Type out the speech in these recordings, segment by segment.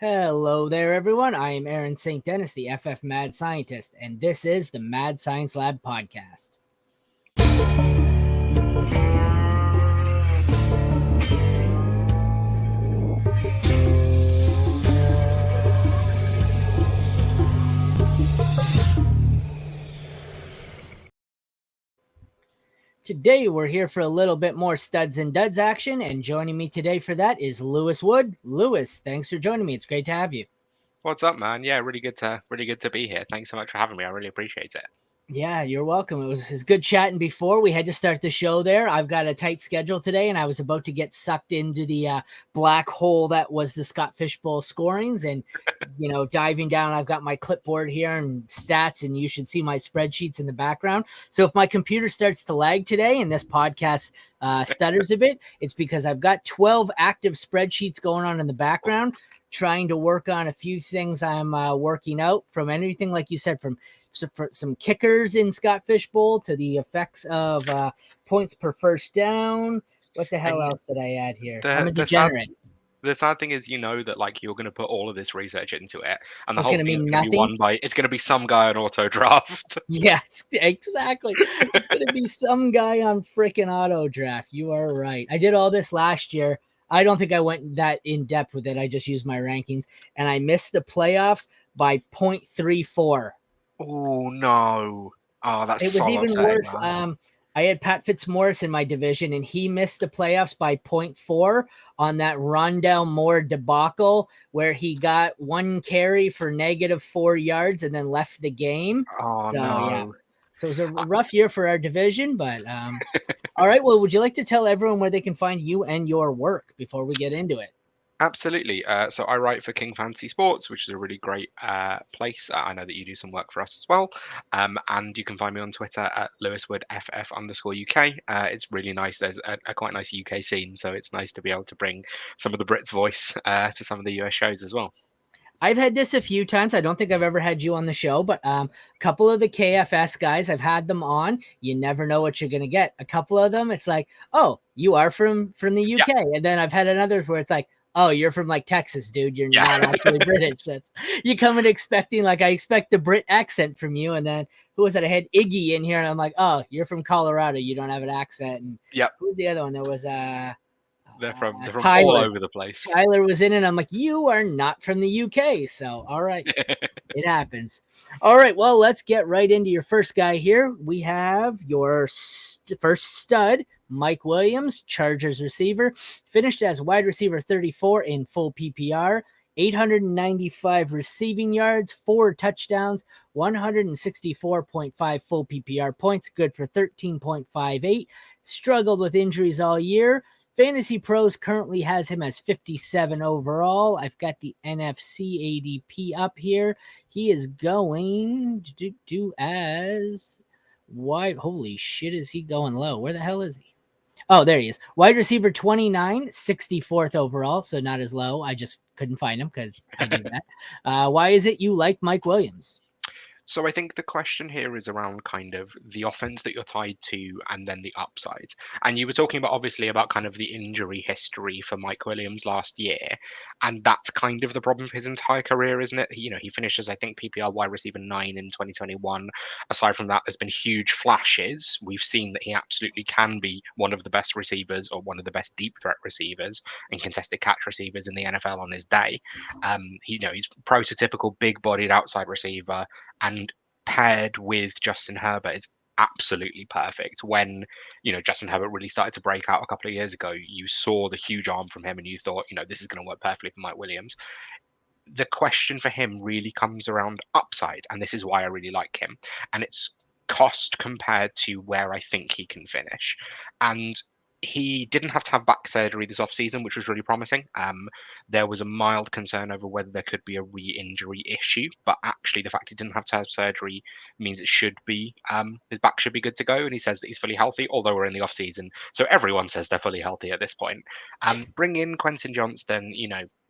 Hello there, everyone. I am Aaron St. Dennis, the FF Mad Scientist, and this is the Mad Science Lab podcast. Today, we're here for a little bit more studs and duds action, and joining me today for that is Lewis Wood. Lewis, thanks for joining me. It's great to have you. What's up, man? Yeah, really good to be here. Thanks so much for having me. I really appreciate it. Yeah, you're welcome. It was good chatting before. We had to start the show there. I've got a tight schedule today, and I was about to get sucked into the black hole that was the Scott Fishbowl scorings. And, diving down, I've got my clipboard here and stats, and you should see my spreadsheets in the background. So if my computer starts to lag today and this podcast stutters a bit, it's because I've got 12 active spreadsheets going on in the background, trying to work on a few things I'm working out from anything, like you said, from for some kickers in Scott Fishbowl to the effects of points per first down. What the hell And else did I add here? I'm the a the sad degenerate. the sad thing is, that like you're going to put all of this research into it, and the It's whole going to thing is mean going to be nothing. won by it's going to be some guy on auto draft. Yeah, exactly. It's going to be some guy on freaking auto draft. You are right. I did all this last year. I don't think I went that in depth with it. I just used my rankings, and I missed the playoffs by 0.34. Oh no! Oh, that's It was so even upsetting, worse. man. I had Pat Fitzmaurice in my division, and he missed the playoffs by 0.4 on that Rondell Moore debacle where he got one carry for -4 yards and then left the game. Oh So, yeah. no! So it was a rough year for our division, but all right. Well, would you like to tell everyone where they can find you and your work before we get into it? Absolutely. So I write for King Fantasy Sports, which is a really great place. I know that you do some work for us as well. And you can find me on Twitter at LewisWoodFF_UK. It's really nice. There's a quite nice UK scene, so it's nice to be able to bring some of the Brits' voice to some of the US shows as well. I've had this a few times. I don't think I've ever had you on the show, but a couple of the KFS guys, I've had them on. You never know what you're gonna get. A couple of them, it's like, oh, you are from the Yeah, UK, and then I've had others where it's like, oh, you're from like Texas, dude. You're yeah. not actually British. That's you come in expecting like I expect the Brit accent from you, and then who was it? I had Iggy in here, and I'm like, oh, you're from Colorado. You don't have an accent. And Yeah, who was the other one? There was they're from all Tyler. over the place. Tyler was in it. I'm like, you are not from the UK. So, all right. It happens. All right. Well, let's get right into your first guy here. We have your first stud, Mike Williams, Chargers receiver, finished as wide receiver 34 in full PPR. 895 receiving yards, 4 touchdowns, 164.5 full PPR points, good for 13.58. Struggled with injuries all year. Fantasy Pros currently has him as 57 overall. I've got the NFC ADP up here. He is going to do as wide. Holy shit, is he going low? Where the hell is he? Oh, there he is. Wide receiver 29, 64th overall, so not as low. I just couldn't find him because I do that. Why is it you like Mike Williams? So I think the question here is around kind of the offense that you're tied to and then the upside. And you were talking about obviously about kind of the injury history for Mike Williams last year. And that's kind of the problem for his entire career, isn't it? He finishes, I think, PPR wide receiver 9 in 2021. Aside from that, there's been huge flashes. We've seen that he absolutely can be one of the best receivers or one of the best deep threat receivers and contested catch receivers in the NFL on his day. He's prototypical big bodied outside receiver and paired with Justin Herbert is absolutely perfect. When Justin Herbert really started to break out a couple of years ago, you saw the huge arm from him, and you thought, this is going to work perfectly for Mike Williams. The question for him really comes around upside, and this is why I really like him. And it's cost compared to where I think he can finish. And he didn't have to have back surgery this offseason, which was really promising. There was a mild concern over whether there could be a re-injury issue, but actually the fact he didn't have to have surgery means it should be his back should be good to go. And he says that he's fully healthy, although we're in the offseason, so everyone says they're fully healthy at this point. Bring in Quentin Johnston.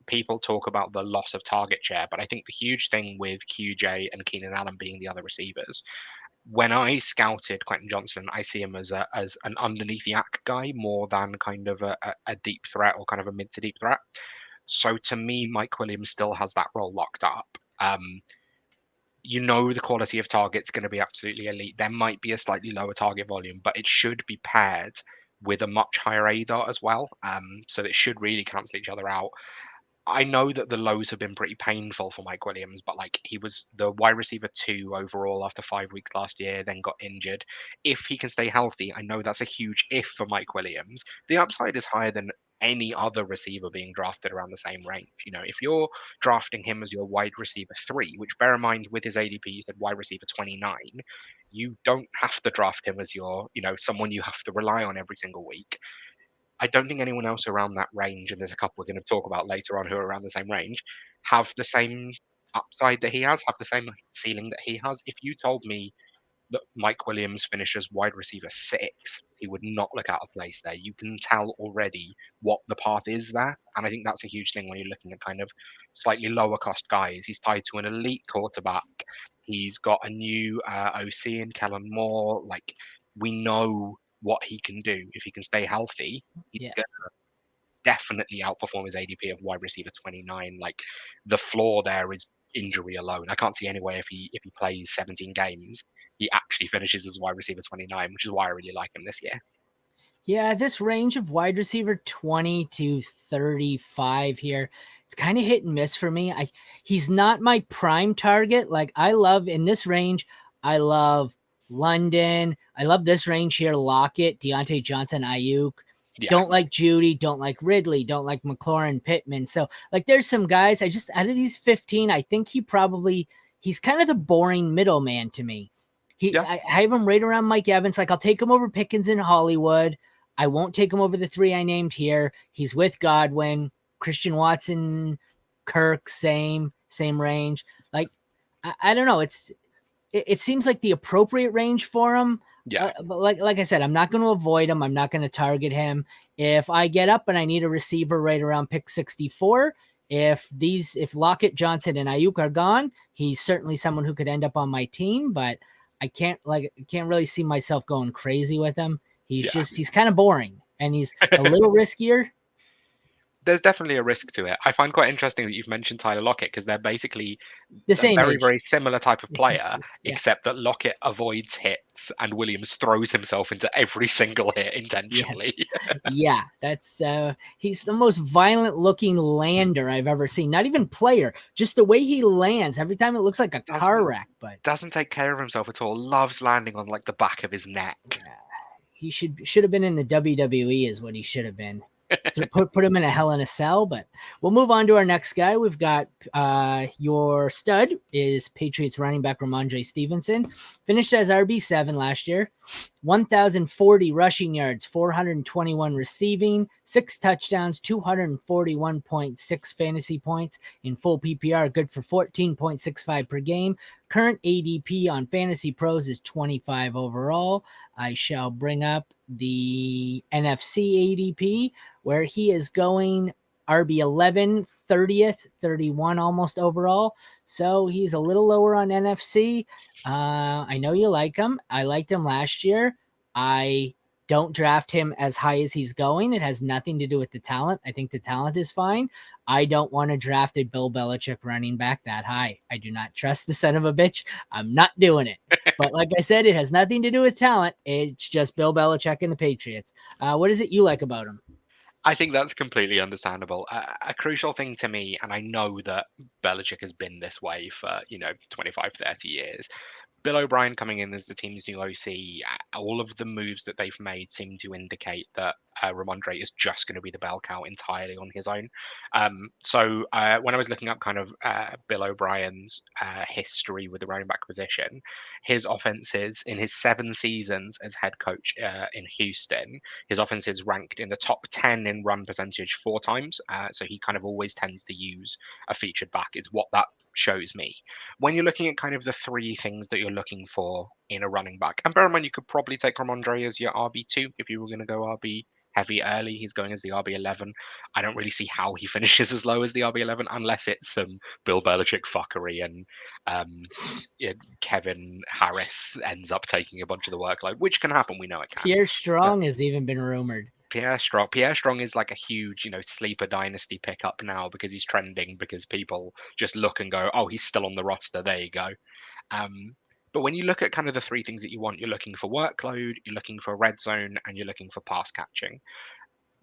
People talk about the loss of target share, but I think the huge thing with QJ and Keenan Allen being the other receivers, when I scouted Quentin Johnson, I see him as an underneath yak guy more than kind of a deep threat or kind of a mid to deep threat. So to me, Mike Williams still has that role locked up. You know the quality of target's going to be absolutely elite. There might be a slightly lower target volume, but it should be paired with a much higher ADOT as well. So it should really cancel each other out. I know that the lows have been pretty painful for Mike Williams, but like he was the wide receiver 2 overall after 5 weeks last year, then got injured. If he can stay healthy, I know that's a huge if for Mike Williams. The upside is higher than any other receiver being drafted around the same range. If you're drafting him as your wide receiver 3, which bear in mind with his ADP, you said wide receiver 29, you don't have to draft him as your, someone you have to rely on every single week. I don't think anyone else around that range, and there's a couple we're going to talk about later on who are around the same range, have the same upside that he has, have the same ceiling that he has. If you told me that Mike Williams finishes wide receiver 6, he would not look out of place there. You can tell already what the path is there. And I think that's a huge thing when you're looking at kind of slightly lower cost guys. He's tied to an elite quarterback. He's got a new OC in Kellen Moore. Like, we know what he can do if he can stay healthy. He's Yeah. going to definitely outperform his ADP of wide receiver 29. Like, the floor there is injury alone. I can't see any way if he plays 17 games, he actually finishes as wide receiver 29, which is why I really like him this year. Yeah, this range of wide receiver 20 to 35 here, it's kind of hit and miss for me. He's not my prime target. Like, I love in this range, I love London. I love this range here, Lockett, Deontay Johnson, Ayuk. Yeah, Don't like Judy, don't like Ridley, don't like McLaurin, Pittman. So, like, there's some guys I just out of these 15, I think he's kind of the boring middleman to me. yeah, I have him right around Mike Evans. Like, I'll take him over Pickens in Hollywood. I won't take him over the 3 I named here. He's with Godwin, Christian Watson, Kirk, same range. Like, I don't know. It seems like the appropriate range for him. yeah. But like I said, I'm not going to avoid him. I'm not going to target him. If I get up and I need a receiver right around pick 64, if Lockett, Johnson, and Ayuk are gone, he's certainly someone who could end up on my team. But I can't really see myself going crazy with him. He's kind of boring, and he's a little riskier. There's definitely a risk to it. I find quite interesting that you've mentioned Tyler Lockett because they're basically The a same very, age. very similar type of player, Yeah. except that Lockett avoids hits and Williams throws himself into every single hit intentionally. Yes. Yeah, that's he's the most violent looking lander I've ever seen. Not even player, just the way he lands. Every time it looks like a car wreck, but Doesn't take care of himself at all. Loves landing on like the back of his neck. he should have been in the WWE is what he should have been. To put him in a Hell in a Cell, but we'll move on to our next guy. We've got your stud is Patriots running back Ramondre Stevenson. Finished as RB7 last year. 1,040 rushing yards, 421 receiving, 6 touchdowns, 241.6 fantasy points in full PPR, good for 14.65 per game. Current ADP on Fantasy Pros is 25 overall. I shall bring up the NFC ADP, where he is going RB11, 30th, 31 almost overall. So he's a little lower on NFC. I know you like him. I liked him last year. I don't draft him as high as he's going. It has nothing to do with the talent. I think the talent is fine. I don't want to draft a Bill Belichick running back that high. I do not trust the son of a bitch. I'm not doing it. But like I said, it has nothing to do with talent. It's just Bill Belichick and the Patriots. What is it you like about him? I think that's completely understandable. A crucial thing to me, and I know that Belichick has been this way for, 25, 30 years. Bill O'Brien coming in as the team's new OC, all of the moves that they've made seem to indicate that Ramondre is just going to be the bell cow entirely on his own. So when I was looking up kind of Bill O'Brien's history with the running back position, his offenses in his 7 seasons as head coach in Houston, his offenses ranked in the top 10 in run percentage 4 times. So he kind of always tends to use a featured back. It's what that shows me. When you're looking at kind of the 3 things that you're looking for in a running back, and bear in mind, you could probably take Ramondre as your RB2 if you were going to go RB heavy early. He's going as the RB11. I don't really see how he finishes as low as the RB11 unless it's some Bill Belichick fuckery and Kevin Harris ends up taking a bunch of the workload, which can happen. We know it can. Pierre But Strong has even been rumored. Pierre Strong is like a huge, sleeper dynasty pickup now because he's trending because people just look and go, oh, he's still on the roster. There you go. Um, but when you look at kind of the three things that you want, you're looking for workload, you're looking for red zone, and you're looking for pass catching.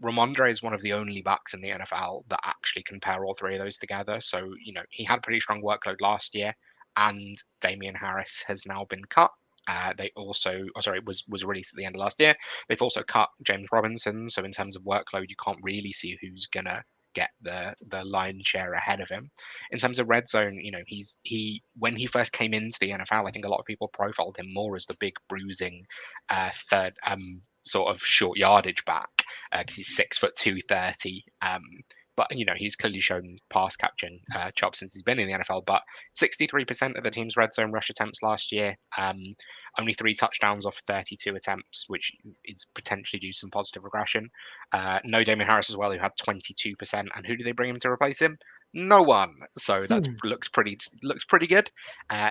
Ramondre is one of the only backs in the NFL that actually can pair all three of those together. So, he had a pretty strong workload last year, and Damian Harris has now been cut. They also, was released at the end of last year. They've also cut James Robinson. So, in terms of workload, you can't really see who's gonna get the line share ahead of him. In terms of red zone, he when he first came into the NFL, I think a lot of people profiled him more as the big bruising third sort of short yardage back because he's 6 foot 230. But he's clearly shown pass catching chops since he's been in the NFL. But 63% of the team's red zone rush attempts last year, only 3 touchdowns off 32 attempts, which is potentially due to some positive regression. No Damien Harris as well, who had 22%. And who do they bring him to replace him? No one. So that looks pretty good.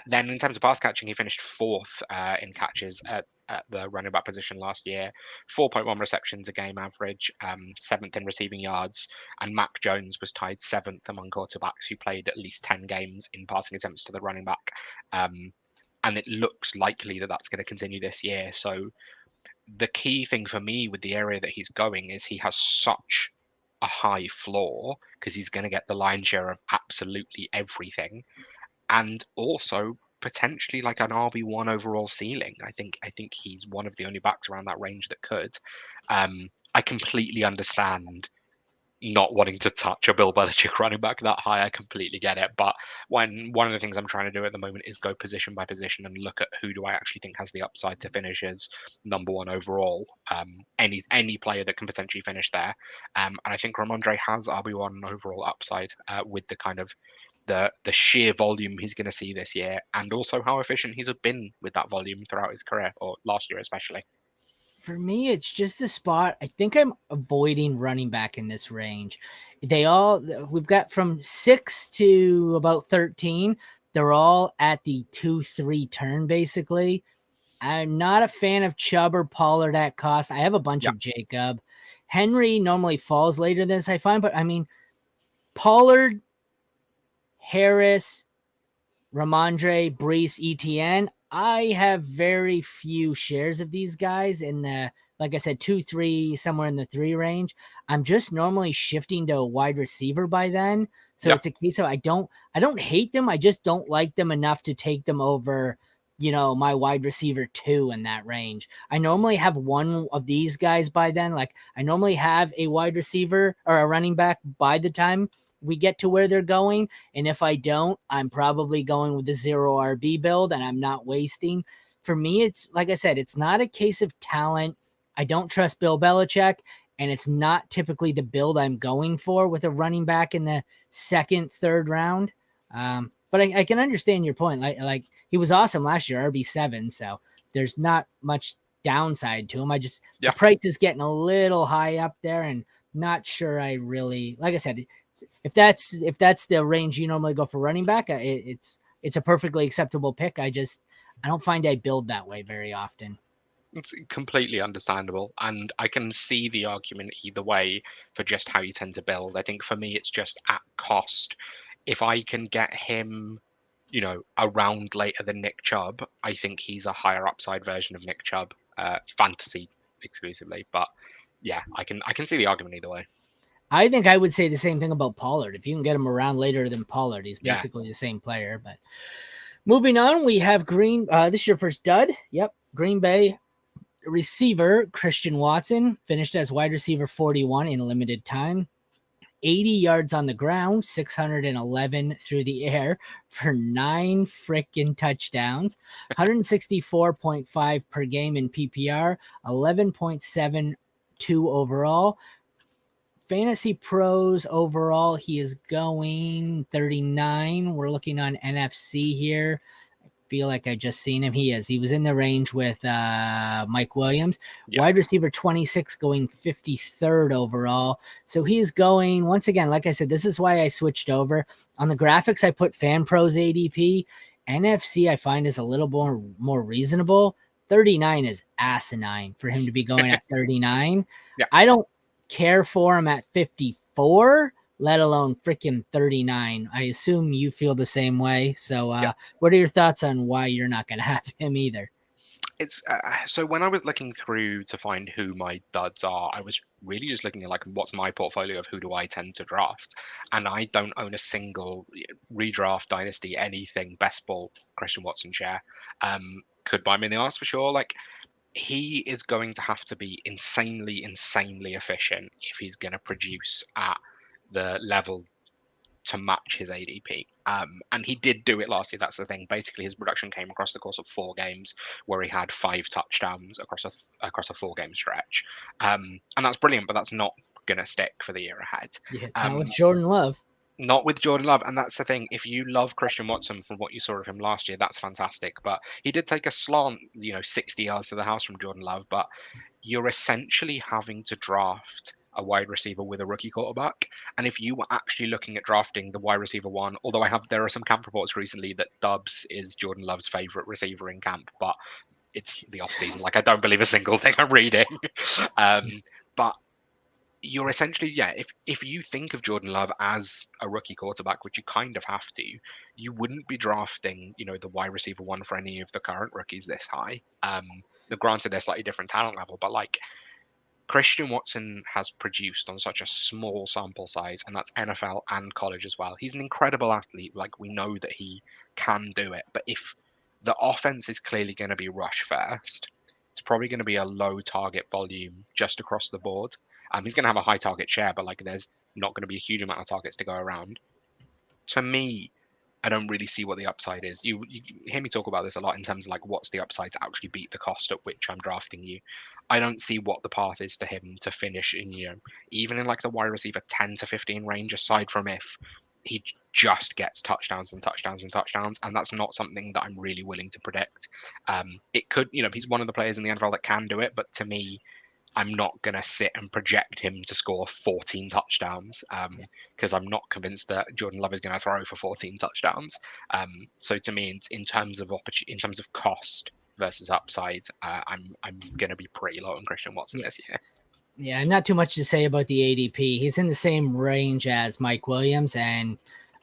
Then in terms of pass catching, he finished fourth in catches at the running back position last year, 4.1 receptions a game average, seventh in receiving yards, and Mac Jones was tied seventh among quarterbacks who played at least 10 games in passing attempts to the running back. And it looks likely that that's going to continue this year. So the key thing for me with the area that he's going is he has such a high floor because he's going to get the lion's share of absolutely everything. And also potentially like an RB1 overall ceiling. I think he's one of the only backs around that range that could. I completely understand not wanting to touch a Bill Belichick running back that high. I completely get it. But when one of the things I'm trying to do at the moment is go position by position and look at who do I actually think has the upside to finish as number one overall. Any player that can potentially finish there. And I think Ramondre has RB1 overall upside with the kind of the sheer volume he's going to see this year, and also how efficient he's been with that volume throughout his career, or last year especially. For me, it's just a spot. I think I'm avoiding running back in this range. We've got from 6 to about 13. They're all at the 2-3 turn, basically. I'm not a fan of Chubb or Pollard at cost. I have a bunch of Jacob. Henry normally falls later than this, I find, but I mean, Pollard, Harris, Ramondre, Brees, ETN. I have very few shares of these guys in the, like I said, 2-3, somewhere in the 3 range. I'm just normally shifting to a wide receiver by then. So it's a case of I don't hate them. I just don't like them enough to take them over, my wide receiver 2 in that range. I normally have one of these guys by then. Like I normally have a wide receiver or a running back by the time we get to where they're going. And if I don't, I'm probably going with the 0 RB build and I'm not wasting. For me, it's like I said, it's not a case of talent. I don't trust Bill Belichick, and it's not typically the build I'm going for with a running back in the second, third round. But I can understand your point. Like he was awesome last year, RB7. So there's not much downside to him. The price is getting a little high up there, and not sure I really, like I said, if that's the range you normally go for running back, it's a perfectly acceptable pick. I don't find I build that way very often. It's completely understandable, and I can see the argument either way for just how you tend to build. I think for me, it's just at cost. If I can get him, around later than Nick Chubb, I think he's a higher upside version of Nick Chubb, fantasy exclusively. But yeah, I can see the argument either way. I think I would say the same thing about Pollard. If you can get him around later than Pollard, he's basically the same player. But moving on, we have Green. This is your first dud. Yep. Green Bay receiver Christian Watson finished as wide receiver 41 in limited time. 80 yards on the ground, 611 through the air for 9 freaking touchdowns, 164.5 per game in PPR, 11.72 overall. Fantasy Pros overall, he is going 39. We're looking on NFC here. I feel like I just seen him. He was in the range with Mike Williams. Wide receiver 26 going 53rd overall. So he's going, once again, like I said, this is why I switched over. On the graphics, I put Fan Pros ADP. NFC I find is a little more reasonable. 39 is asinine for him to be going at 39. Yeah. I don't care for him at 54, let alone freaking 39. I assume you feel the same way. So, Yeah. what are your thoughts on why you're not going to have him either? It's so when I was looking through to find who my duds are, I was really just looking at like what's my portfolio of who do I tend to draft, and I don't own a single redraft dynasty anything best ball Christian Watson share. Could buy me in the arse for sure. Like he is going to have to be insanely efficient if he's going to produce at the level to match his ADP. And he did do it last year. That's the thing. Basically, his production came across the course of 4 games, where he had 5 touchdowns across a 4 game stretch. And that's brilliant, but that's not gonna stick for the year ahead. Yeah, not with Um, Jordan Love. not with Jordan Love, and that's the thing. If you love Christian Watson from what you saw of him last year, that's fantastic. But he did take a slant, 60 yards to the house from Jordan Love. But you're essentially having to draft a wide receiver with a rookie quarterback. And if you were actually looking at drafting the wide receiver one, although there are some camp reports recently that Dubs is Jordan Love's favorite receiver in camp, but it's the off season. Like I don't believe a single thing I'm reading. But you're essentially, yeah, if you think of Jordan Love as a rookie quarterback, which you kind of have to, you wouldn't be drafting, the wide receiver one for any of the current rookies this high. Granted, they're slightly different talent level, but like Christian Watson has produced on such a small sample size, and that's NFL and college as well. He's an incredible athlete. Like we know that he can do it, but if the offense is clearly going to be rush first, it's probably going to be a low target volume just across the board. He's going to have a high target share, but like there's not going to be a huge amount of targets to go around. To me, I don't really see what the upside is. You hear me talk about this a lot in terms of like what's the upside to actually beat the cost at which I'm drafting you. I don't see what the path is to him to finish in, even in like the wide receiver 10 to 15 range, aside from if he just gets touchdowns and touchdowns and touchdowns. And that's not something that I'm really willing to predict. It could, he's one of the players in the NFL that can do it, but to me, I'm not going to sit and project him to score 14 touchdowns because I'm not convinced that Jordan Love is going to throw for 14 touchdowns. So to me, in terms of in terms of cost versus upside, I'm going to be pretty low on Christian Watson Yeah. this year. Yeah, not too much to say about the ADP. He's in the same range as Mike Williams, and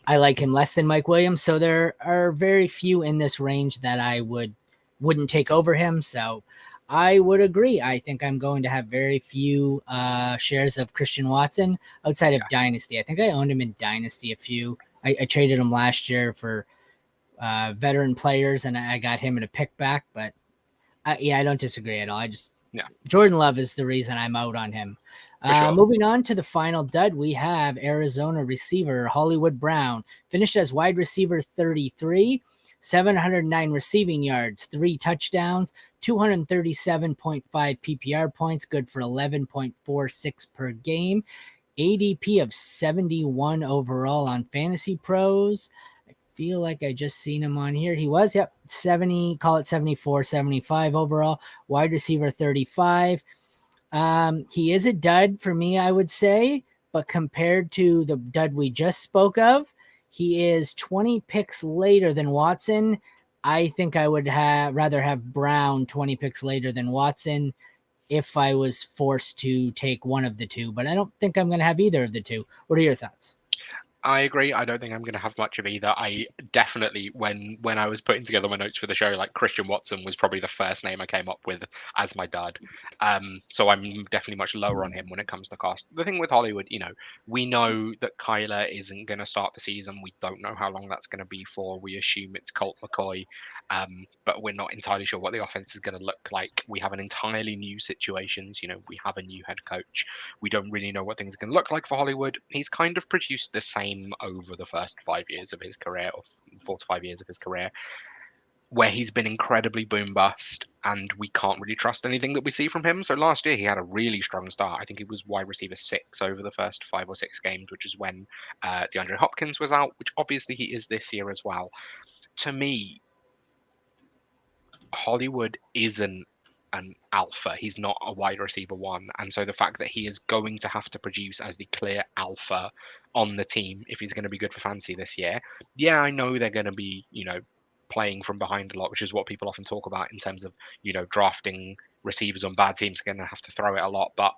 I like him less than Mike Williams. So there are very few in this range that I wouldn't take over him. So I would agree. I think I'm going to have very few shares of Christian Watson outside of Dynasty. I think I owned him in Dynasty a few. I traded him last year for veteran players, and I got him in a pick back. But I don't disagree at all. Jordan Love is the reason I'm out on him. Sure. Moving on to the final dud, we have Arizona receiver Hollywood Brown, finished as wide receiver 33, 709 receiving yards, 3 touchdowns, 237.5 PPR points, good for 11.46 per game, ADP of 71 overall on Fantasy Pros. Feel like I just seen him on here. He was, 70, call it 74, 75 overall, wide receiver 35. He is a dud for me, I would say, but compared to the dud we just spoke of, he is 20 picks later than Watson. I think I would rather have Brown 20 picks later than Watson if I was forced to take one of the two, but I don't think I'm going to have either of the two. What are your thoughts? I agree. I don't think I'm going to have much of either. I definitely, when I was putting together my notes for the show, like Christian Watson was probably the first name I came up with as my dad. So I'm definitely much lower on him when it comes to cost. The thing with Hollywood, we know that Kyler isn't going to start the season. We don't know how long that's going to be for. We assume it's Colt McCoy, but we're not entirely sure what the offense is going to look like. We have an entirely new situations. We have a new head coach. We don't really know what things are going to look like for Hollywood. He's kind of produced the same over the first 5 years of his career, or 4 to 5 years of his career, where he's been incredibly boom bust, and we can't really trust anything that we see from him. So last year he had a really strong start. I think he was wide receiver 6 over the first 5 or 6 games, which is when DeAndre Hopkins was out, which obviously he is this year as well. To me, Hollywood isn't an alpha. He's not a wide receiver one. And so the fact that he is going to have to produce as the clear alpha on the team if he's going to be good for fantasy this year. Yeah, I know they're going to be, playing from behind a lot, which is what people often talk about in terms of, drafting receivers on bad teams, are going to have to throw it a lot. But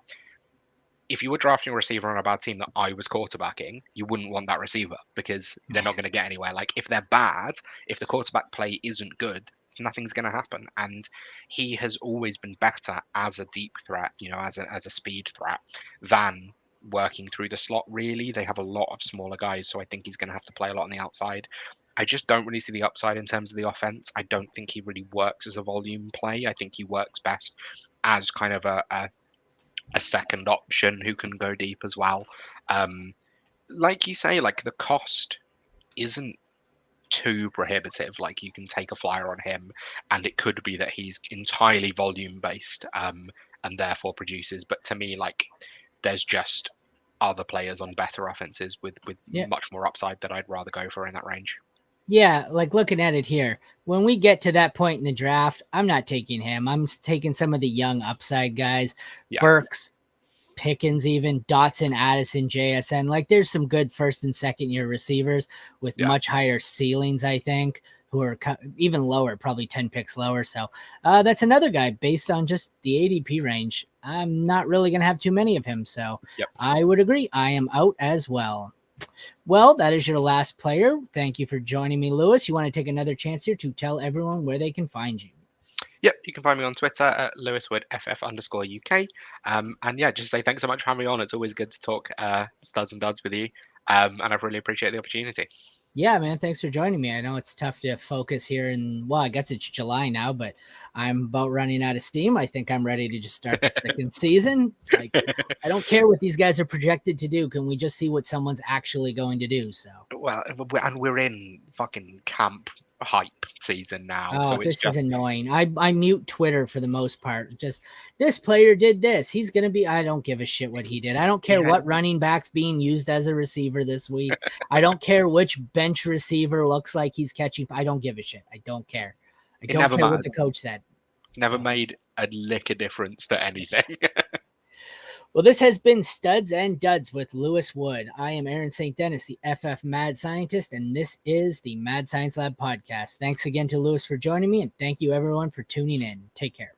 if you were drafting a receiver on a bad team that I was quarterbacking, you wouldn't want that receiver because they're not going to get anywhere. Like if they're bad, if the quarterback play isn't good, nothing's going to happen. And he has always been better as a deep threat, as a speed threat than working through the slot. Really, they have a lot of smaller guys, so I think he's going to have to play a lot on the outside. I just don't really see the upside in terms of the offense. I don't think he really works as a volume play. I think he works best as kind of a second option who can go deep as well. Um, like you say, like the cost isn't too prohibitive. Like you can take a flyer on him, and it could be that he's entirely volume based, and therefore produces. But to me, like there's just other players on better offenses with Yeah. much more upside that I'd rather go for in that range. Yeah, like looking at it here, when we get to that point in the draft, I'm not taking him. I'm taking some of the young upside guys, Yeah, Burks, Pickens, even Dotson, Addison, JSN. Like there's some good first and second year receivers with yeah. much higher ceilings, I think, who are even lower, probably 10 picks lower. So that's another guy based on just the ADP range. I'm not really going to have too many of him. So Yep. I would agree. I am out as well. Well, that is your last player. Thank you for joining me, Lewis. You want to take another chance here to tell everyone where they can find you? Yep, you can find me on Twitter at LewisWoodFF_UK. And yeah, just say thanks so much for having me on. It's always good to talk studs and duds with you. And I really appreciate the opportunity. Yeah, man. Thanks for joining me. I know it's tough to focus here. And well, I guess it's July now, but I'm about running out of steam. I think I'm ready to just start the freaking season. It's like, I don't care what these guys are projected to do. Can we just see what someone's actually going to do? So, Well, and we're in fucking camp hype season now, oh, so it's this is just annoying. I mute Twitter for the most part. Just this player did this. He's gonna be. I don't give a shit what he did. I don't care yeah, what running back's being used as a receiver this week. I don't care which bench receiver looks like he's catching. I don't give a shit. I don't care. I it don't never care what matters. the coach said. Never So, made a lick of difference to anything. well, this has been Studs and Duds with Lewis Wood. I am Aaron St. Dennis, the FF Mad Scientist, and this is the Mad Science Lab podcast. Thanks again to Lewis for joining me, and thank you everyone for tuning in. Take care.